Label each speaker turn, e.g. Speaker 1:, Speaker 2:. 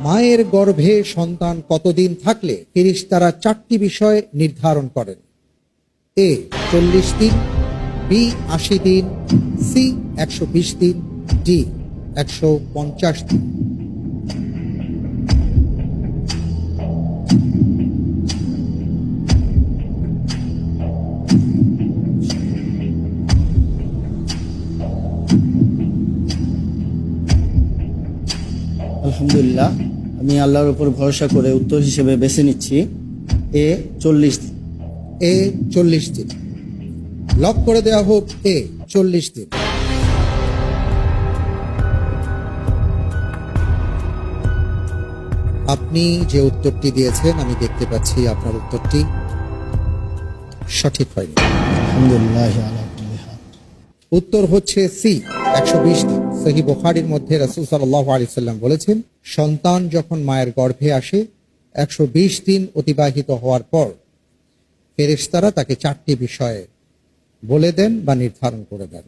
Speaker 1: মায়ের গর্ভে সন্তান কতদিন থাকলে ফেরেশতারা চারটি বিষয় নির্ধারণ করেন? এ 40 দিন, বি 80 দিন, সি 120 দিন, ডি 150 দিন।
Speaker 2: আলহামদুলিল্লাহ, আমি আল্লাহর উপর ভরসা করে উত্তর হিসেবে বেছে নিচ্ছি এ 40 দিন।
Speaker 1: এ 40 দিন লক করে দেওয়া হোক। এ 40 দিন। আপনি যে উত্তরটি দিয়েছেন আমি দেখতে পাচ্ছি আপনার উত্তরটি সঠিক হয়নি।
Speaker 2: আলহামদুলিল্লাহ আলা কুল্লি হাল।
Speaker 1: উত্তর হচ্ছে সি 120 দিন। সহিহ বুখারীর মধ্যে রাসূল সাল্লাল্লাহু আলাইহি সাল্লাম বলেছেন, সন্তান যখন মায়ের গর্ভে আসে 120 দিন অতিবাহিত হওয়ার পর ফেরেশতারা তাকে চারটি বিষয়ে বলে দেন বা নির্ধারণ করে দেন।